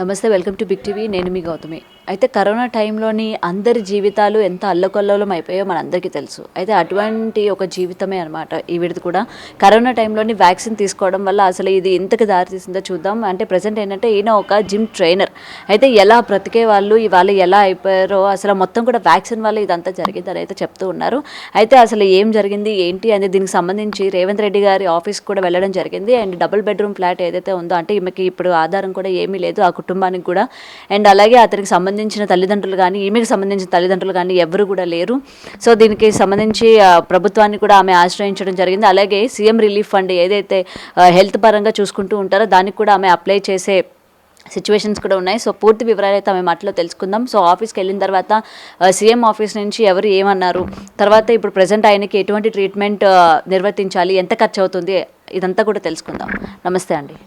నమస్తే, welcome to big TV. నేను మీ గౌతమి. అయితే కరోనా టైంలోని అందరి జీవితాలు ఎంత అల్లకల్లోలం అయిపోయాయో మనందరికీ తెలుసు. అయితే అటువంటి ఒక జీవితమే అనమాట ఈవిడది కూడా. కరోనా టైంలోని వ్యాక్సిన్ తీసుకోవడం వల్ల అసలు ఇది ఎంతకు దారితీసిందో చూద్దాం. అంటే ప్రజెంట్ ఏంటంటే ఈయన ఒక జిమ్ ట్రైనర్. అయితే ఎలా బ్రతికే వాళ్ళు ఇవాళ ఎలా అయిపోయారో అసలు మొత్తం కూడా వ్యాక్సిన్ వల్ల ఇదంతా జరిగిందని అయితే చెప్తూ ఉన్నారు. అయితే అసలు ఏం జరిగింది ఏంటి అనేది దీనికి సంబంధించి రేవంత్ రెడ్డి గారి ఆఫీస్కి కూడా వెళ్ళడం జరిగింది. అండ్ డబుల్ బెడ్రూమ్ ఫ్లాట్ ఏదైతే ఉందో, అంటే ఈమెకి ఇప్పుడు ఆధారం కూడా ఏమీ లేదు ఆ కుటుంబానికి కూడా. అండ్ అలాగే అతనికి సంబంధించిన తల్లిదండ్రులు కానీ ఈమెకి సంబంధించిన తల్లిదండ్రులు కానీ ఎవరు కూడా లేరు. సో దీనికి సంబంధించి ప్రభుత్వాన్ని కూడా ఆమె ఆశ్రయించడం జరిగింది. అలాగే సీఎం రిలీఫ్ ఫండ్ ఏదైతే హెల్త్ పరంగా చూసుకుంటూ ఉంటారో దానికి కూడా ఆమె అప్లై చేసే సిచ్యువేషన్స్ కూడా ఉన్నాయి. సో పూర్తి వివరాలు అయితే ఆమె మాటలో తెలుసుకుందాం. సో ఆఫీస్కి వెళ్ళిన తర్వాత సీఎం ఆఫీస్ నుంచి ఎవరు ఏమన్నారు, తర్వాత ఇప్పుడు ప్రజెంట్ ఆయనకి ఎటువంటి ట్రీట్మెంట్ నిర్వర్తించాలి, ఎంత ఖర్చు అవుతుంది, ఇదంతా కూడా తెలుసుకుందాం. నమస్తే అండి.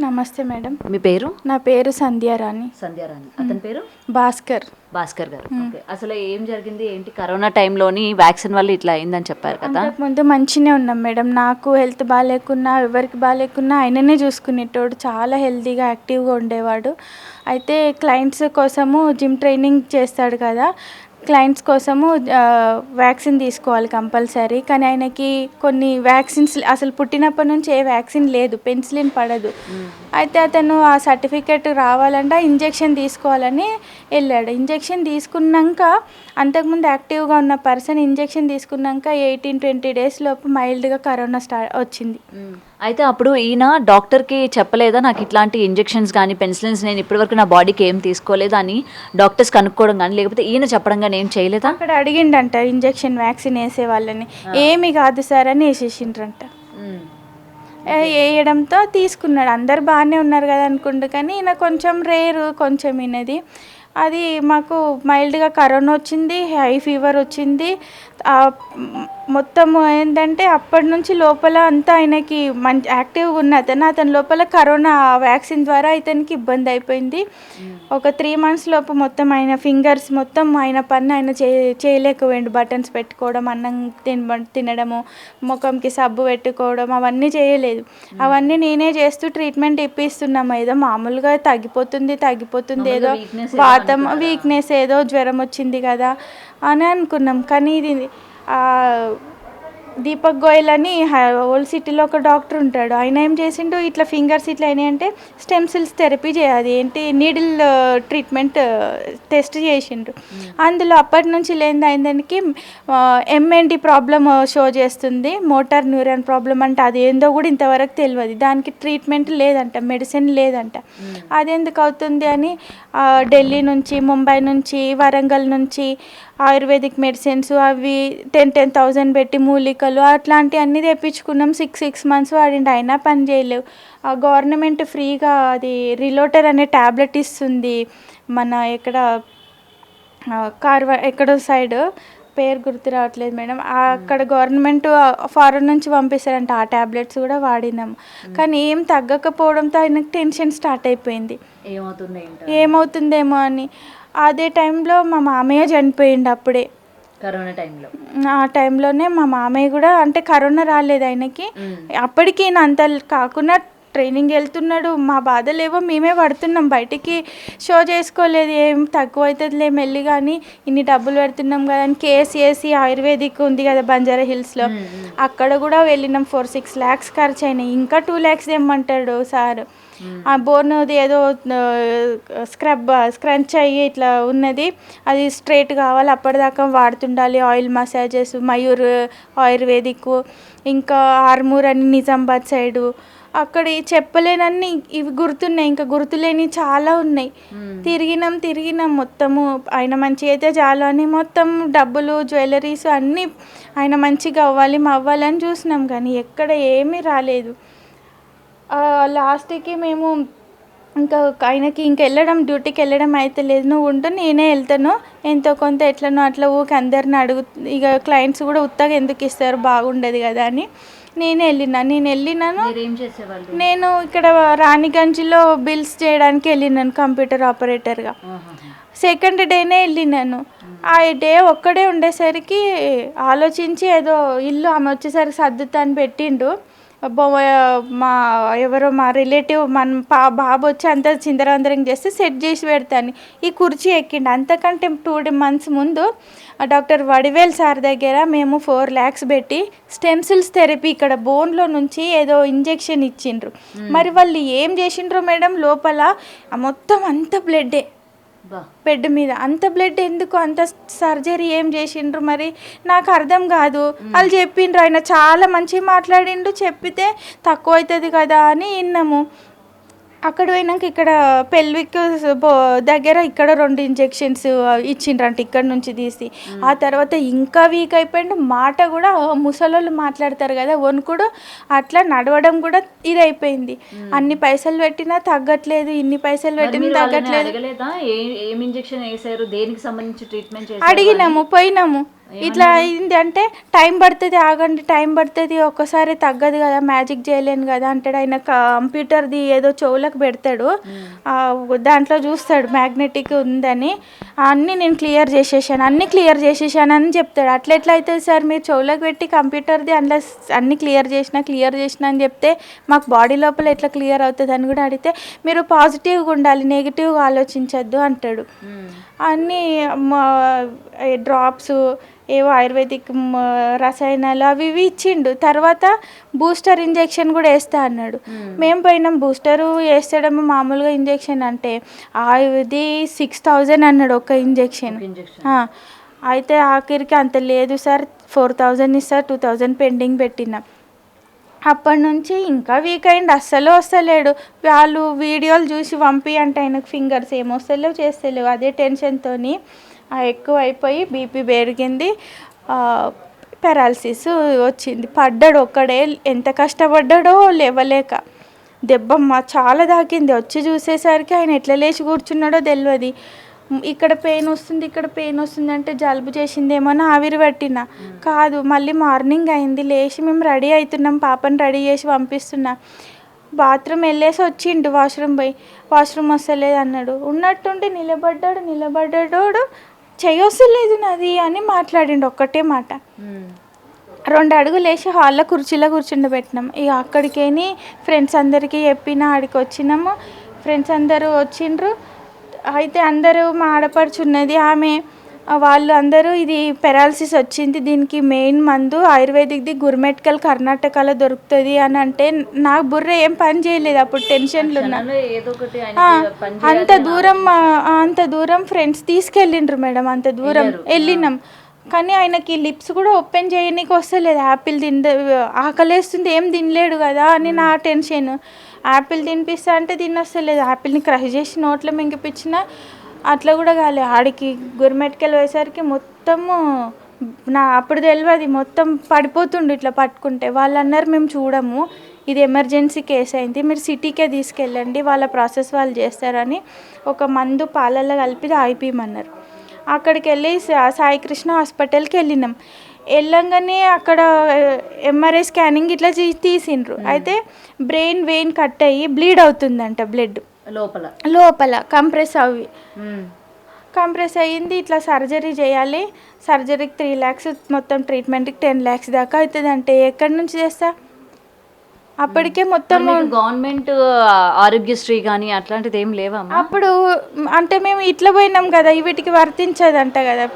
నమస్తే మేడం. మీ పేరు? నా పేరు సంధ్యారాణి. సంధ్యారాణి. అతని పేరు భాస్కర్ గారు. ఓకే. అసలు ఏం జరిగింది ఏంటి? కరోనా టైంలోని వ్యాక్సిన్ వల్ల ఇట్లా అయిందని చెప్పారు కదా. ముందు మంచిగానే ఉన్నాం మేడం. నాకు హెల్త్ బాగాలేకున్నా ఎవరికి బాగాలేకున్నా ఆయననే చూసుకునేటోడు. చాలా హెల్తీగా యాక్టివ్గా ఉండేవాడు. అయితే క్లయింట్స్ కోసము జిమ్ ట్రైనింగ్ చేస్తాడు కదా, క్లయింట్స్ కోసము వ్యాక్సిన్ తీసుకోవాలి కంపల్సరీ. కానీ ఆయనకి కొన్ని వ్యాక్సిన్స్ అసలు పుట్టినప్పటి నుంచి ఏ వ్యాక్సిన్ లేదు, పెన్సిలిన్ పడదు. అయితే అతను ఆ సర్టిఫికెట్ రావాలంటే ఇంజెక్షన్ తీసుకోవాలని వెళ్ళాడు. ఇంజెక్షన్ తీసుకున్నాక, అంతకుముందు యాక్టివ్గా ఉన్న పర్సన్ ఇంజెక్షన్ తీసుకున్నాక 18-20 డేస్ లోపు మైల్డ్గా కరోనా వచ్చింది. అయితే అప్పుడు ఈయన డాక్టర్కి చెప్పలేదా, నాకు ఇట్లాంటి ఇంజెక్షన్స్ కానీ పెన్సిలిన్స్ నేను ఇప్పటివరకు నా బాడీకి ఏం తీసుకోలేదు అని డాక్టర్స్ కనుక్కోవడం కానీ, లేకపోతే ఈయన చెప్పడం కానీ ఏం చేయలేదా? అక్కడ అడిగిండంట ఇంజెక్షన్ వ్యాక్సిన్ వేసే వాళ్ళని. ఏమి కాదు సార్ అని వేసేసిండ్రంట. వేయడంతో తీసుకున్నాడు. అందరు బాగానే ఉన్నారు కదా అనుకుంటు, కానీ ఈయన కొంచెం రేరు, కొంచెం ఈయనది అది. మాకు మైల్డ్గా కరోనా వచ్చింది, హై ఫీవర్ వచ్చింది. మొత్తం ఏంటంటే అప్పటి నుంచి లోపల అంతా ఆయనకి మంచి యాక్టివ్గా ఉన్న అతని లోపల కరోనా వ్యాక్సిన్ ద్వారా ఇతనికి ఇబ్బంది అయిపోయింది. ఒక 3 months లోపు మొత్తం ఆయన ఫింగర్స్ మొత్తం ఆయన పని ఆయన చేయలేకపోయిండు. బటన్స్ పెట్టుకోవడం, అన్నం తినడము, ముఖంకి సబ్బు పెట్టుకోవడం అవన్నీ చేయలేదు. అవన్నీ నేనే చేస్తూ ట్రీట్మెంట్ ఇప్పిస్తున్నాము. ఏదో మామూలుగా తగ్గిపోతుంది ఏదో వాతం వీక్నెస్, ఏదో జ్వరం వచ్చింది కదా అని అనుకున్నాం. కానీ ఇది దీపక్ గోయల్ అని ఓల్డ్ సిటీలో ఒక డాక్టర్ ఉంటాడు. ఆయన ఏం చేసిండు, ఇట్లా ఫింగర్స్ ఇట్లా అయినాయి అంటే స్టెమ్ సెల్స్ థెరపీ చేయాలి, ఏంటి నీడిల్ ట్రీట్మెంట్ టెస్ట్ చేసిండ్రు. అందులో అప్పటి నుంచి లేని అయిందానికి ఎంఎన్డి ప్రాబ్లమ్ షో చేస్తుంది, మోటార్ న్యూరాన్ ప్రాబ్లం అంటే అది ఏందో కూడా ఇంతవరకు తెలియదు. దానికి ట్రీట్మెంట్ లేదంట, మెడిసిన్ లేదంట. అది ఎందుకు అవుతుంది అని ఢిల్లీ నుంచి, ముంబై నుంచి, వరంగల్ నుంచి ఆయుర్వేదిక్ మెడిసిన్స్ అవి 10,000 పెట్టి మూలికలు అట్లాంటివి అన్నీ తెప్పించుకున్నాం. 6 months వాడిండి, అయినా పని చేయలేవు. గవర్నమెంట్ ఫ్రీగా అది రిలోటర్ అనే ట్యాబ్లెట్ ఇస్తుంది. మన ఎక్కడో సైడ్ పేరు గుర్తు రావట్లేదు మేడం. అక్కడ గవర్నమెంట్ ఫారెన్ నుంచి పంపిస్తారంట. ఆ ట్యాబ్లెట్స్ కూడా వాడినాం. కానీ ఏం తగ్గకపోవడంతో ఆయనకు టెన్షన్ స్టార్ట్ అయిపోయింది, ఏమవుతుందేమో అని. అదే టైంలో మా మామయ్య చనిపోయిండు అప్పుడే, కరోనా టైంలో. ఆ టైంలోనే మా మామయ్య కూడా, అంటే కరోనా రాలేదు ఆయనకి అప్పటికి. అంత కాకుండా ట్రైనింగ్ వెళ్తున్నాడు. మా బాధలేవో మేమే పడుతున్నాం, బయటికి షో చేసుకోలేదు. ఏం తక్కువ అవుతుందిలే మెల్లి, కానీ ఇన్ని డబ్బులు పెడుతున్నాం కదా అని కేసీఎస్సి ఆయుర్వేదిక్ ఉంది కదా బంజారా హిల్స్లో, అక్కడ కూడా వెళ్ళినాం. 4-6 lakhs ఖర్చు అయినాయి. ఇంకా 2 lakhs తెమ్మంటాడు సార్. ఆ బోర్నది ఏదో స్క్రంచ్ అయ్యి ఇట్లా ఉన్నది, అది స్ట్రైట్ కావాలి, అప్పటిదాకా వాడుతుండాలి. ఆయిల్ మసాజెస్, మయూర్ ఆయుర్వేదిక్, ఇంకా ఆర్మూర్ అని నిజామాబాద్ సైడు, అక్కడ చెప్పలేనన్ని ఇవి గుర్తున్నాయి. ఇంకా గుర్తులేని చాలా ఉన్నాయి. తిరిగినాం మొత్తము. ఆయన మంచిగా అయితే చాలు అని మొత్తం డబ్బులు, జ్యువెలరీస్ అన్నీ ఆయన మంచిగా అవ్వాలని చూసినాం, కానీ ఎక్కడ ఏమీ రాలేదు. లాస్ట్కి మేము ఇంకా ఆయనకి డ్యూటీకి వెళ్ళడం అయితే లేదు, నువ్వు ఉంటూ నేనే వెళ్తాను, ఎంతో కొంత ఎట్లనో అట్లా ఊరికి అందరిని ఇక క్లయింట్స్ కూడా ఉత్తగా ఎందుకు ఇస్తారు, బాగుండదు కదా అని నేను వెళ్ళినాను. నేను ఇక్కడ రాణిగంజ్లో బిల్స్ చేయడానికి వెళ్ళినాను కంప్యూటర్ ఆపరేటర్గా. సెకండ్ డేనే వెళ్ళినాను. ఆ డే ఒక్కడే ఉండేసరికి ఆలోచించి ఏదో ఇల్లు ఆమె వచ్చేసరికి సర్దుతాను పెట్టిండు. మా ఎవరో మా రిలేటివ్ మన బాబు వచ్చి అంతా చిందరవందరం చేస్తే సెట్ చేసి పెడతాను. ఈ కుర్చీ ఎక్కిండు. అంతకంటే 2 months ముందు డాక్టర్ వడివేల్ సార్ దగ్గర మేము 4 lakhs పెట్టి స్టెమ్ సెల్స్ థెరపీ ఇక్కడ బోన్లో నుంచి ఏదో ఇంజెక్షన్ ఇచ్చిండ్రు. మరి వాళ్ళు ఏం చేసిండ్రు మేడం, లోపల మొత్తం అంత బ్లడ్డే, బెడ్ మీద అంత బ్లడ్ ఎందుకు, అంత సర్జరీ ఏం చేసిండ్రు మరి నాకు అర్థం కాదు. వాళ్ళు చెప్పిండ్రు, ఆయన చాలా మంచిగా మాట్లాడిండు, చెప్పితే తక్కువ అవుతుంది కదా అని విన్నాము. అక్కడ పోయినాక ఇక్కడ పెల్విక్ దగ్గర ఇక్కడ 2 injections ఇచ్చిండ్రంట ఇక్కడ నుంచి తీసి. ఆ తర్వాత ఇంకా వీక్ అయిపోయిండు, మాట కూడా ముసలోళ్ళు మాట్లాడతారు కదా వణుకుడు, అట్లా నడవడం కూడా ఇది అయిపోయింది. అన్ని పైసలు పెట్టినా తగ్గట్లేదు, ఇన్ని పైసలు పెట్టినా తగ్గట్లేదు. అడిగినాము, పోయినాము, ఇట్లా అయింది అంటే టైం పడుతుంది, ఆగండి టైం పడుతుంది, ఒక్కసారి తగ్గదు కదా, మ్యాజిక్ చేయలేను కదా అంటాడు. ఆయన కంప్యూటర్ది ఏదో చెవులకు పెడతాడు, దాంట్లో చూస్తాడు మ్యాగ్నెటిక్ ఉందని. అన్నీ నేను క్లియర్ చేసేసాను అని చెప్తాడు. అట్లెట్లా అవుతుంది సార్, మీరు చెవులకు పెట్టి కంప్యూటర్ది అందులో అన్నీ క్లియర్ చేసిన అని చెప్తే మాకు బాడీ లోపల ఎట్లా క్లియర్ అవుతుంది అని కూడా అడిగితే, మీరు పాజిటివ్గా ఉండాలి, నెగిటివ్గా ఆలోచించద్దు అంటాడు. అన్నీ డ్రాప్స్ ఏవో ఆయుర్వేదిక్ రసాయనాలు అవి ఇవి ఇచ్చిండు. తర్వాత బూస్టర్ ఇంజెక్షన్ కూడా వేస్తా అన్నాడు. మేము పోయినాం, బూస్టరు వేస్తాడేమో మామూలుగా ఇంజెక్షన్ అంటే ఇది 6,000 అన్నాడు ఒక ఇంజెక్షన్. అయితే ఆఖరికి అంత లేదు సార్, 4,000 ఇస్తారు, 2,000 పెండింగ్ పెట్టినా. అప్పటి నుంచి ఇంకా వీక్ అయింది, అస్సలు వస్తలేడు. వాళ్ళు వీడియోలు చూసి పంపి అంటే ఆయనకు ఫింగర్స్ ఏమొస్తలేవు, చేస్తలేవు. అదే టెన్షన్తో ఎక్కువ అయిపోయి బీపీ పెరిగింది, పెరాలసిస్ వచ్చింది. పడ్డాడు ఒక్కడే, ఎంత కష్టపడ్డాడో లేవలేక. దెబ్బమ్మ చాలా తాకింది. వచ్చి చూసేసరికి ఆయన ఎట్లా లేచి కూర్చున్నాడో తెలియదు. ఇక్కడ పెయిన్ వస్తుంది అంటే జలుబు చేసిందేమో అని ఆవిరి పట్టిన, కాదు. మళ్ళీ మార్నింగ్ అయింది, లేచి మేము రెడీ అవుతున్నాం, పాపని రెడీ చేసి పంపిస్తున్నా. బాత్రూమ్ వెళ్ళేసి వచ్చిండు, వాష్రూమ్ వస్తలేదు అన్నాడు. ఉన్నట్టుండి నిలబడ్డాడు, చెయ్యి వస్తలేదు నాది అని మాట్లాడిండు ఒక్కటే మాట. 2 అడుగులు వేసి హాల్లో కుర్చీలో కూర్చుండబెట్టినాం. ఇక అక్కడికేని ఫ్రెండ్స్ అందరికీ చెప్పిన, ఆడికి వచ్చినాము, ఫ్రెండ్స్ అందరూ వచ్చిండ్రు. అయితే అందరూ మా ఆడపడుచున్నది ఆమె, వాళ్ళు అందరూ ఇది పెరాలసిస్ వచ్చింది, దీనికి మెయిన్ మందు ఆయుర్వేదిక్ది గుర్మెట్కల్ కర్ణాటకలో దొరుకుతుంది అని అంటే నాకు బుర్ర ఏం పని చేయలేదు. అప్పుడు టెన్షన్లు ఉన్నా. అంత దూరం ఫ్రెండ్స్ తీసుకెళ్ళిండ్రు మేడం, అంత దూరం వెళ్ళినాం. కానీ ఆయనకి లిప్స్ కూడా ఓపెన్ చేయనీకి వస్తలేదు. యాపిల్ ఆకలేస్తుంది, ఏం తినలేడు కదా అని నా టెన్షన్. యాపిల్ తినిపిస్తా అంటే తినొస్తలేదు. యాపిల్ని క్రష్ చేసి నోట్లో మింగిపించిన అట్లా కూడా కాలే. ఆడికి గుర్మెట్కెళ్ళి పోయేసరికి మొత్తము అప్పుడు తెలియదు, మొత్తం పడిపోతుండు ఇట్లా పట్టుకుంటే. వాళ్ళు అన్నారు, మేము చూడము, ఇది ఎమర్జెన్సీ కేసు అయింది, మీరు సిటీకే తీసుకెళ్ళండి, వాళ్ళ ప్రాసెస్ వాళ్ళు చేస్తారని ఒక మందు పాలల్లో కలిపి ఆగిపోయమన్నారు. అక్కడికి వెళ్ళి సాయికృష్ణ హాస్పిటల్కి వెళ్ళినాం. వెళ్ళంగానే అక్కడ ఎంఆర్ఐ స్కానింగ్ ఇట్లా తీసిండ్రు. అయితే బ్రెయిన్ వెయిన్ కట్ అయ్యి బ్లీడ్ అవుతుందంట, బ్లడ్ లోపల కంప్రెస్ అయ్యింది. ఇట్లా సర్జరీ చేయాలి, సర్జరీకి 3 lakhs, మొత్తం ట్రీట్మెంట్కి 10 lakhs దాకా అవుతుంది అంటే ఎక్కడి నుంచి చేస్తా. అప్పటికే మొత్తం గవర్నమెంట్ ఆరోగ్యశ్రీ కానీ అట్లాంటిది ఏం లేవా అప్పుడు. అంటే మేము ఇట్లా పోయినాం కదా, వీటికి వర్తించదంట కదా,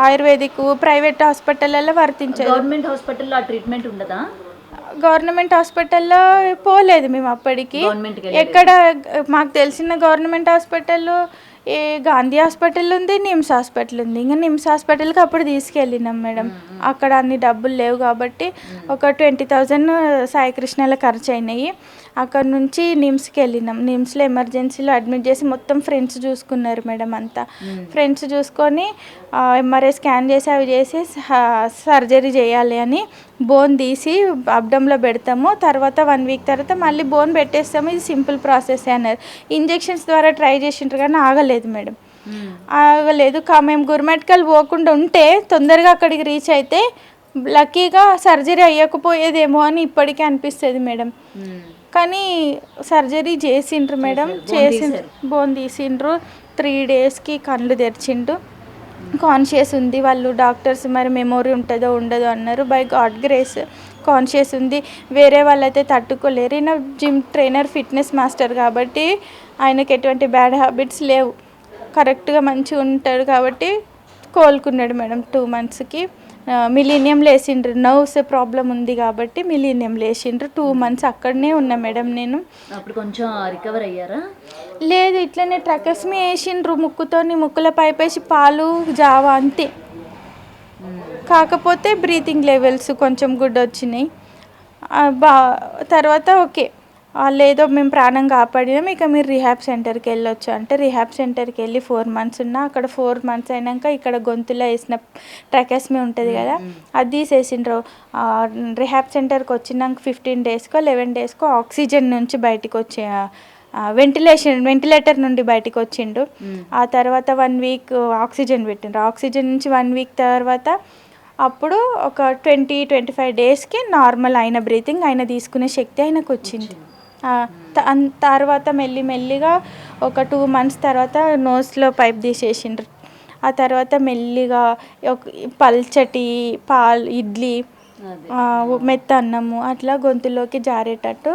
ఆయుర్వేదిక్ ప్రైవేట్ హాస్పిటల్లో వర్తించదు. గవర్నమెంట్ హాస్పిటల్లో ఆ ట్రీట్మెంట్ ఉండదా? గవర్నమెంట్ హాస్పిటల్లో పోలేదు మేము అప్పటికి. ఎక్కడ మాకు తెలిసిన గవర్నమెంట్ హాస్పిటల్లో గాంధీ హాస్పిటల్ ఉంది, నిమ్స్ హాస్పిటల్ ఉంది. ఇంకా నిమ్స్ హాస్పిటల్కి అప్పుడు తీసుకెళ్ళినాం మేడం. అక్కడ అన్ని డబ్బులు లేవు కాబట్టి ఒక 20,000 సాయికృష్ణలో ఖర్చు అయినాయి. అక్కడ నుంచి నిమ్స్కి వెళ్ళినాం. నిమ్స్లో ఎమర్జెన్సీలో అడ్మిట్ చేసి మొత్తం ఫ్రెండ్స్ చూసుకున్నారు మేడం. అంతా ఫ్రెండ్స్ చూసుకొని ఎంఆర్ఐ స్కాన్ చేసి అవి చేసి సర్జరీ చేయాలి అని బోన్ తీసి అబ్డంలో పెడతాము. తర్వాత 1 week తర్వాత మళ్ళీ బోన్ పెట్టేస్తాము. ఇది సింపుల్ ప్రాసెస్ అన్నారు. ఇంజెక్షన్స్ ద్వారా ట్రై చేసిండ్రు కానీ ఆగలేదు మేడం, ఆగలేదు. మేము గుర్మెట్కల్ పోకుండా ఉంటే తొందరగా అక్కడికి రీచ్ అయితే లక్కీగా సర్జరీ అయ్యకపోయేదేమో అని ఇప్పటికీ అనిపిస్తుంది మేడం. కానీ సర్జరీ చేసిండ్రు మేడం, బోన్ తీసిండ్రు. 3 daysకి కళ్ళు తెరిచిండు, కాన్షియస్ ఉంది. వాళ్ళు డాక్టర్స్ మరి మెమొరీ ఉంటుందో ఉండదో అన్నారు. బై గాడ్ గ్రేస్ కాన్షియస్ ఉంది. వేరే వాళ్ళైతే తట్టుకోలేరు. ఈయన జిమ్ ట్రైనర్, ఫిట్నెస్ మాస్టర్ కాబట్టి ఆయనకి ఎటువంటి బ్యాడ్ హ్యాబిట్స్ లేవు. కరెక్ట్గా మంచిగా ఉంటాడు కాబట్టి కోలుకున్నాడు మేడం 2 monthsకి. మిలీనియం లేచిండ్రు. నర్వ్స్ ప్రాబ్లం ఉంది కాబట్టి మిలీనియం లేచిండ్రు. 2 months అక్కడనే ఉన్నా మేడం నేను. అప్పుడు కొంచెం రికవర్ అయ్యారా? లేదు, ఇట్లనే ట్రకెస్మీ వేసిండ్రు ముక్కుతోని, ముక్కుల పైపేసి పాలు జావా అంతే. కాకపోతే బ్రీతింగ్ లెవెల్స్ కొంచెం గుడ్ వచ్చినాయి. తర్వాత ఓకే, వాళ్ళు ఏదో మేము ప్రాణం కాపాడినాం, ఇక మీరు రిహాబ్ సెంటర్కి వెళ్ళొచ్చు అంటే రిహాబ్ సెంటర్కి వెళ్ళి 4 months ఉన్నా. అక్కడ 4 months అయినాక ఇక్కడ గొంతులో వేసిన ట్రకెస్మీ ఉంటుంది కదా, అది తీసేసిండ్రు. రిహాబ్ సెంటర్కి వచ్చినాక 15 daysకో 11 daysకో ఆక్సిజన్ నుంచి బయటకు వచ్చే వెంటిలేటర్ నుండి బయటకు వచ్చిండు. ఆ తర్వాత 1 week ఆక్సిజన్ పెట్టిండ్రు. ఆక్సిజన్ నుంచి 1 week తర్వాత అప్పుడు ఒక 20-25 daysకి నార్మల్ అయిన బ్రీతింగ్, ఆయన తీసుకునే శక్తి ఆయనకు వచ్చింది. తర్వాత మెల్లిగా ఒక 2 months తర్వాత నోస్లో పైప్ తీసేసిండ్రు. ఆ తర్వాత మెల్లిగా పల్చటి ఇడ్లీ, మెత్త అన్నము అట్లా గొంతులోకి జారేటట్టు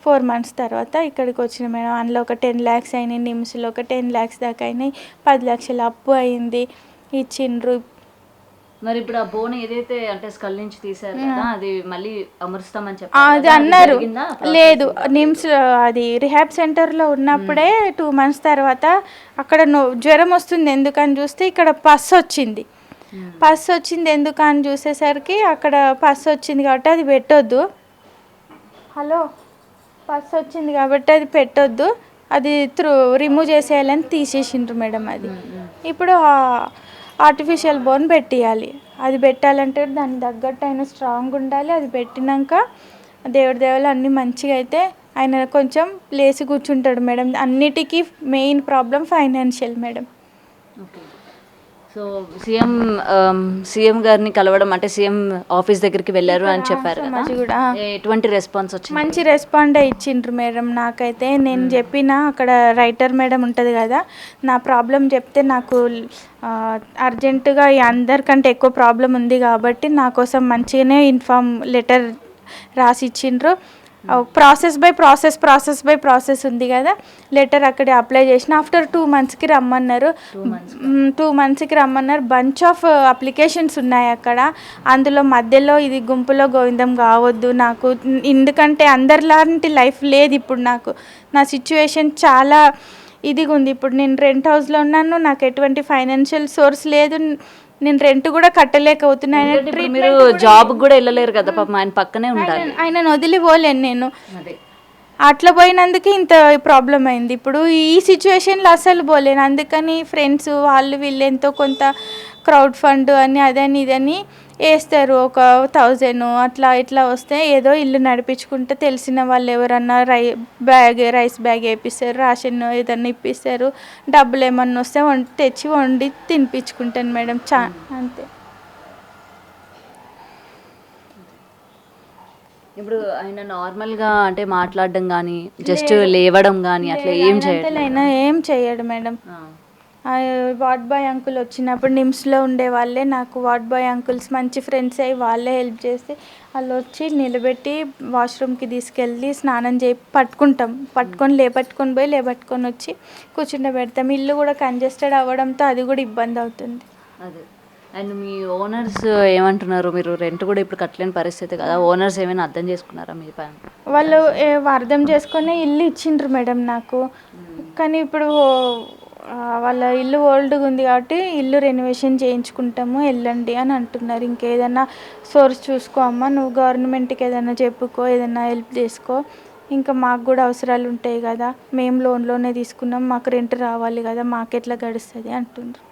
4 months తర్వాత ఇక్కడికి వచ్చిన మేడం. అందులో ఒక 10 lakhs అయినాయి, నిమ్స్లో ఒక 10 lakhs దాకా అయినాయి, 10 లక్షల అప్పు అయింది, ఇచ్చిండ్రు. మరి ఇప్పుడు ఆ బోన్ ఏదైతే అంటే స్కల్ నుంచి తీసారు కదా, అది మళ్ళీ అమరుస్తామని అది చెప్పారు అన్నారు. లేదు, నిమ్స్ అది రిహాబ్ సెంటర్లో ఉన్నప్పుడే 2 months తర్వాత అక్కడ జ్వరం వస్తుంది ఎందుకని చూస్తే ఇక్కడ పస్ వచ్చింది. ఎందుకని చూసేసరికి అక్కడ పస్ వచ్చింది కాబట్టి అది పెట్టొద్దు. పస్ వచ్చింది కాబట్టి అది పెట్టొద్దు, అది రిమూవ్ చేసేయాలని తీసేసిండ్రు మేడం. అది ఇప్పుడు ఆర్టిఫిషియల్ బోన్ పెట్టియాలి. అది పెట్టాలంటే దానికి తగ్గట్టు ఆయన స్ట్రాంగ్ ఉండాలి. అది పెట్టినాక దేవుడు అన్నీ మంచిగా అయితే ఆయన కొంచెం లేచి కూర్చుంటాడు మేడం. అన్నిటికీ main problem financial madam. Okay. So CM గారిని కలవడం అంటే సీఎం ఆఫీస్ దగ్గరికి వెళ్ళారు అని చెప్పారు కదా, ఎటువంటి రెస్పాన్స్ వచ్చింది? మంచి రెస్పాండ్ ఇచ్చిండ్రు మేడం. నాకైతే నేను చెప్పిన అక్కడ రైటర్ మేడం ఉంటుంది కదా, నా ప్రాబ్లం చెప్తే నాకు అర్జెంటుగా అందరికంటే ఎక్కువ ప్రాబ్లం ఉంది కాబట్టి నా కోసం మంచిగానే లెటర్ రాసి ఇచ్చిండ్రు. ప్రాసెస్ బై ప్రాసెస్ ఉంది కదా, లెటర్ అక్కడే అప్లై చేసిన. ఆఫ్టర్ 2 monthsకి రమ్మన్నారు. 2 monthsకి రమ్మన్నారు. బంచ్ ఆఫ్ అప్లికేషన్స్ ఉన్నాయి అక్కడ. అందులో మధ్యలో ఇది గుంపులో గోవిందం కావద్దు నాకు, ఎందుకంటే అందరిలాంటి లైఫ్ లేదు ఇప్పుడు నాకు. నా సిచ్యువేషన్ చాలా ఇదిగా ఉంది. ఇప్పుడు నేను రెంట్ హౌస్లో ఉన్నాను, నాకు ఎటువంటి ఫైనాన్షియల్ సోర్స్ లేదు, నేను రెంట్ కూడా కట్టలేకపోతున్నాను. మీరు జాబ్ కూడా వెళ్ళలేరు కదా పాపం, ఆయన పక్కనే ఉండాలి. ఆయనను వదిలిపోలేను నేను. అట్లా పోయినందుకు ఇంత ప్రాబ్లం అయింది. ఇప్పుడు ఈ సిచ్యువేషన్లో అసలు పోలేను. అందుకని ఫ్రెండ్స్ వాళ్ళు వీళ్ళు ఎంతో కొంత క్రౌడ్ ఫండ్ అని అదని ఇదని వేస్తారు. ఒక 1000 అట్లా ఇట్లా వస్తే ఏదో ఇల్లు నడిపించుకుంటే తెలిసిన వాళ్ళు ఎవరన్నా రైస్ బ్యాగ్ వేపిస్తారు, రేషన్ ఏదన్నా ఇప్పిస్తారు, డబ్బులు ఏమన్నా వస్తే తెచ్చి వండి తినిపించుకుంటాను మేడం. అంతే. ఇప్పుడు ఆయన నార్మల్గా అంటే మాట్లాడడం కానీ జస్ట్ లేవడం కానీ అట్లా ఏం చేయడు మేడం. వార్డ్ బాయ్ అంకుల్ వచ్చినప్పుడు నిమ్స్లో ఉండే వాళ్ళే నాకు వార్డ్ బాయ్ అంకుల్స్ మంచి ఫ్రెండ్స్ అయ్యి వాళ్ళే హెల్ప్ చేసి వాళ్ళు వచ్చి నిలబెట్టి వాష్రూమ్కి తీసుకెళ్ళి స్నానం పట్టుకొని లేపట్టుకొని వచ్చి కూర్చుండబెడతాం. ఇల్లు కూడా కంజెస్టెడ్ అవ్వడంతో అది కూడా ఇబ్బంది అవుతుంది. అదే. అండ్ మీ ఓనర్స్ ఏమంటున్నారు? మీరు రెంట్ కూడా ఇప్పుడు కట్టలేని పరిస్థితి కదా, ఓనర్స్ ఏమైనా అర్థం చేసుకున్నారా మీ పైన? వాళ్ళు అర్థం చేసుకుని ఇల్లు ఇచ్చిండ్రు మేడం నాకు. కానీ ఇప్పుడు వాళ్ళ ఇల్లు ఓల్డ్గా ఉంది కాబట్టి ఇల్లు రెనోవేషన్ చేయించుకుంటాము వెళ్ళండి అని అంటున్నారు. ఇంకేదైనా సోర్స్ చూసుకో అమ్మ, నువ్వు గవర్నమెంట్కి ఏదైనా చెప్పుకో, ఏదైనా హెల్ప్ చేసుకో, ఇంకా మాకు కూడా అవసరాలు ఉంటాయి కదా, మేము లోన్లోనే తీసుకున్నాం, మాకు రెంట్ రావాలి కదా, మాకెట్లా గడుస్తుంది అంటున్నారు.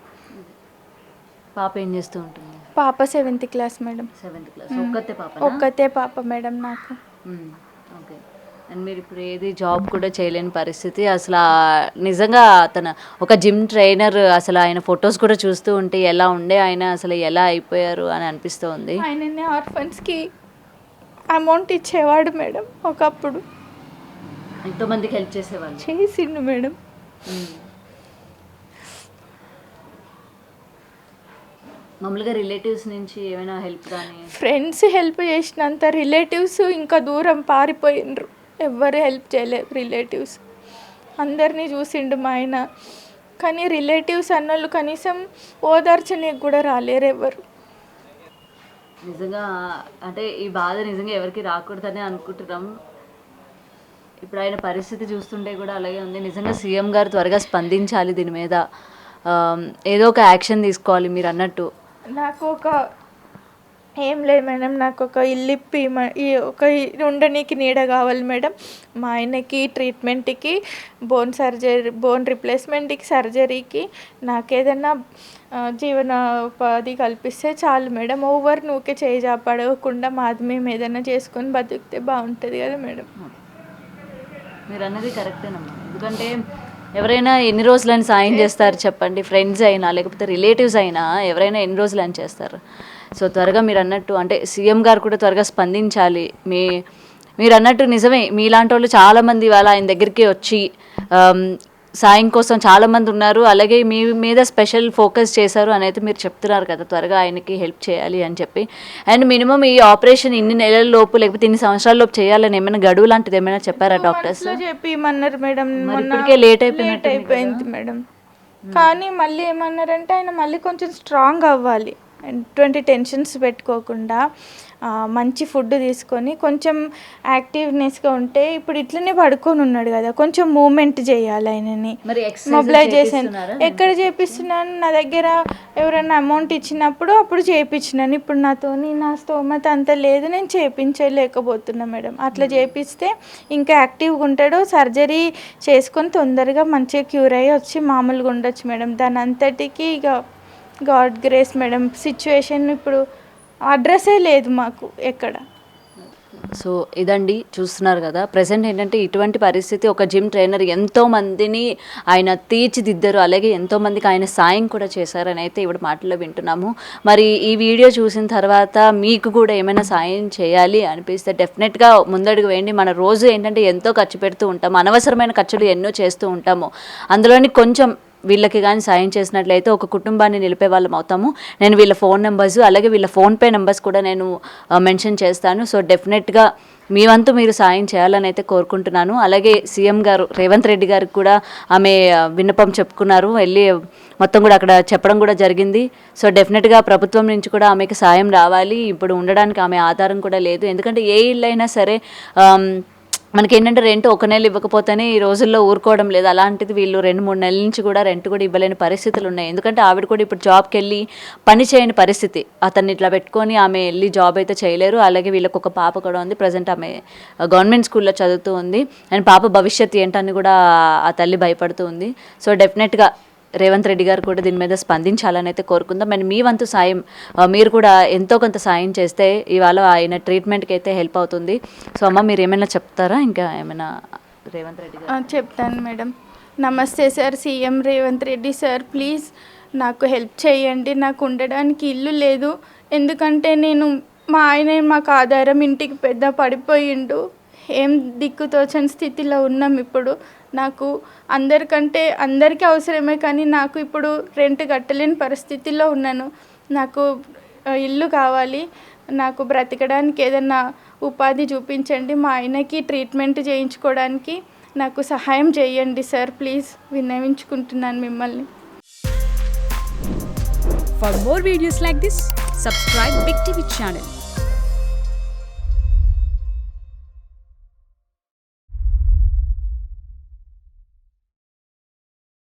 పాప ఏం చేస్తూ ఉంటుంది? పాప 7th class madam. 7th class. ఒక్కతే పాప మేడం నాకు. ఓకే. అండ్ మీరు ఇప్పుడు ఏది జాబ్ కూడా చేయలేని పరిస్థితి అసలు. నిజంగా అతను ఒక జిమ్ ట్రైనర్, అసలు ఆయన ఫొటోస్ కూడా చూస్తూ ఉంటే ఎలా ఉండే ఆయన, అసలు ఎలా అయిపోయారు అని అనిపిస్తుంది. ఆయననే ఆర్ఫన్స్కి అమౌంట్ ఇచ్చేవాడు మేడం. ఒకప్పుడు ఎంతోమందికి హెల్ప్ చేసేవాళ్ళు. చేసిండు మేడం. మామూలుగా రిలేటివ్స్ నుంచి ఏమైనా హెల్ప్ కానీ? ఫ్రెండ్స్ హెల్ప్ చేసినంత రిలేటివ్స్ ఇంకా దూరం పారిపోయినరు, ఎవ్వరు హెల్ప్ చేయలేరు. రిలేటివ్స్ అందరినీ చూసిండు మా ఆయన, కానీ రిలేటివ్స్ అన్నోళ్ళు కనీసం ఓదార్చనీకి కూడా రాలేరు ఎవరు. నిజంగా అంటే ఈ బాధ నిజంగా ఎవరికి రాకూడదని అనుకుంటున్నాం. ఇప్పుడు ఆయన పరిస్థితి చూస్తుంటే కూడా అలాగే ఉంది. నిజంగా సీఎం గారు త్వరగా స్పందించాలి దీని మీద, ఏదో ఒక యాక్షన్ తీసుకోవాలి మీరు అన్నట్టు. నాకు ఏం లేదు మేడం, నాకు ఒక ఇల్లు ఇప్పి ఒక ఉండనీకి నీడ కావాలి మేడం. మా ఆయనకి ట్రీట్మెంట్కి, బోన్ రిప్లేస్మెంట్కి, సర్జరీకి నాకు ఏదైనా జీవనోపాధి కల్పిస్తే చాలు మేడం. ఓవర్ నువ్వుకే చేయి పడకుండా మాది మేము ఏదైనా చేసుకొని బతికితే బాగుంటుంది కదా మేడం. మీరు అన్నది కరెక్టేనమ్మా. ఎందుకంటే ఎవరైనా ఎన్ని రోజులని సాయం చేస్తారు చెప్పండి? ఫ్రెండ్స్ అయినా లేకపోతే రిలేటివ్స్ అయినా ఎవరైనా ఎన్ని రోజులని చేస్తారు? సో త్వరగా మీరు అన్నట్టు అంటే సీఎం గారు కూడా త్వరగా స్పందించాలి. మీరు అన్నట్టు నిజమే, మీలాంటి వాళ్ళు చాలామంది ఇవాళ ఆయన దగ్గరికి వచ్చి సాయం కోసం చాలామంది ఉన్నారు. అలాగే మీ మీద స్పెషల్ ఫోకస్ చేశారు అని అయితే మీరు చెప్తున్నారు కదా, త్వరగా ఆయనకి హెల్ప్ చేయాలి అని చెప్పి. అండ్ మినిమం ఈ ఆపరేషన్ ఇన్ని నెలల లోపు లేకపోతే ఇన్ని సంవత్సరాల లోపు చేయాలని ఏమైనా గడువు లాంటిది ఏమైనా చెప్పారా డాక్టర్స్? చెప్పమన్నారు మేడం. ఇప్పటికే లేట్ అయిపోయింది మేడం. కానీ మళ్ళీ ఏమన్నారంటే ఆయన మళ్ళీ కొంచెం స్ట్రాంగ్ అవ్వాలి, ఎటువంటి టెన్షన్స్ పెట్టుకోకుండా మంచి ఫుడ్ తీసుకొని కొంచెం యాక్టివ్నెస్గా ఉంటే. ఇప్పుడు ఇట్లనే పడుకొని ఉన్నాడు కదా, కొంచెం మూమెంట్ చేయాలి ఆయనని. మొబిలైజేషన్ ఎక్కడ చేపిస్తున్నాను? నా దగ్గర ఎవరైనా అమౌంట్ ఇచ్చినప్పుడు అప్పుడు చేయించినాను. ఇప్పుడు నా స్తోమత అంత లేదు, నేను చేయించలేకపోతున్నా మేడం. అట్లా చేపిస్తే ఇంకా యాక్టివ్గా ఉంటాడు. సర్జరీ చేసుకొని తొందరగా మంచిగా క్యూర్ అయ్యి వచ్చి మామూలుగా ఉండొచ్చు మేడం. దాని అంతటికి ఇక గాడ్ గ్రేస్ మేడం. సిచ్యువేషన్ ఇప్పుడు అడ్రస్సే లేదు మాకు ఎక్కడ. సో ఇదండి చూస్తున్నారు కదా, ప్రజెంట్ ఏంటంటే ఇటువంటి పరిస్థితి. ఒక జిమ్ ట్రైనర్ ఎంతోమందిని ఆయన తీర్చిదిద్దరు, అలాగే ఎంతోమందికి ఆయన సాయం కూడా చేశారని అయితే ఇప్పుడు మాటల్లో వింటున్నాము. మరి ఈ వీడియో చూసిన తర్వాత మీకు కూడా ఏమైనా సాయం చేయాలి అనిపిస్తే డెఫినెట్గా ముందడుగు వేయండి. మన రోజు ఏంటంటే ఎంతో ఖర్చు పెడుతూ ఉంటాము, అనవసరమైన ఖర్చులు ఎన్నో చేస్తూ ఉంటాము. అందులోని కొంచెం వీళ్ళకి కానీ సాయం చేసినట్లయితే ఒక కుటుంబాన్ని నిలిపే వాళ్ళం అవుతాము. నేను వీళ్ళ ఫోన్ నెంబర్స్ అలాగే వీళ్ళ ఫోన్పే నెంబర్స్ కూడా నేను మెన్షన్ చేస్తాను. సో డెఫినెట్గా మీ వంతు మీరు సాయం చేయాలని అయితే కోరుకుంటున్నాను. అలాగే సీఎం గారు రేవంత్ రెడ్డి గారికి కూడా ఆమె విన్నపం చెప్పుకున్నారు, వెళ్ళి మొత్తం కూడా అక్కడ చెప్పడం కూడా జరిగింది. సో డెఫినెట్గా ప్రభుత్వం నుంచి కూడా ఆమెకి సాయం రావాలి. ఇప్పుడు ఉండడానికి ఆమె ఆధారం కూడా లేదు. ఎందుకంటే ఏ ఇల్లు అయినా సరే మనకేంటంటే రెంట్ ఒక నెల ఇవ్వకపోతేనే ఈ రోజుల్లో ఊరుకోవడం లేదు. అలాంటిది వీళ్ళు 2-3 నెలల నుంచి కూడా రెంట్ కూడా ఇవ్వలేని పరిస్థితులు ఉన్నాయి. ఎందుకంటే ఆవిడ కూడా ఇప్పుడు జాబ్కి వెళ్ళి పని చేయని పరిస్థితి. అతన్ని ఇట్లా పెట్టుకొని ఆమె వెళ్ళి జాబ్ అయితే చేయలేరు. అలాగే వీళ్ళకి ఒక పాప కూడా ఉంది, ప్రజెంట్ ఆమె గవర్నమెంట్ స్కూల్లో చదువుతూ ఉంది. అండ్ పాప భవిష్యత్తు ఏంటని కూడా ఆ తల్లి భయపడుతూ ఉంది. సో డెఫినెట్గా రేవంత్ రెడ్డి గారు కూడా దీని మీద స్పందించాలని అయితే కోరుకుందాం. అండ్ మీ వంతు సాయం మీరు కూడా ఎంతో కొంత సాయం చేస్తే ఇవాళ ఆయన ట్రీట్మెంట్కి అయితే హెల్ప్ అవుతుంది. సో అమ్మ మీరు ఏమైనా చెప్తారా, ఇంకా ఏమైనా రేవంత్ రెడ్డి గారు? చెప్తాను మేడం. నమస్తే sir, CM Revanth Reddy sir, please నాకు హెల్ప్ చేయండి. నాకు ఉండడానికి ఇల్లు లేదు, ఎందుకంటే మా ఆయన మాకు ఆధారం, ఇంటికి పెద్ద పడిపోయిండు, ఏం దిక్కుతోచని స్థితిలో ఉన్నాం ఇప్పుడు. నాకు అందరికీ అవసరమే, కానీ నాకు ఇప్పుడు రెంట్ కట్టలేని పరిస్థితిలో ఉన్నాను. నాకు ఇల్లు కావాలి, నాకు బ్రతకడానికి ఏదన్నా ఉపాధి చూపించండి. మా ఆయనకి ట్రీట్మెంట్ చేయించుకోవడానికి నాకు సహాయం చేయండి సార్, ప్లీజ్ విన్నవించుకుంటున్నాను మిమ్మల్ని. For more videos like this, subscribe Big TV channel.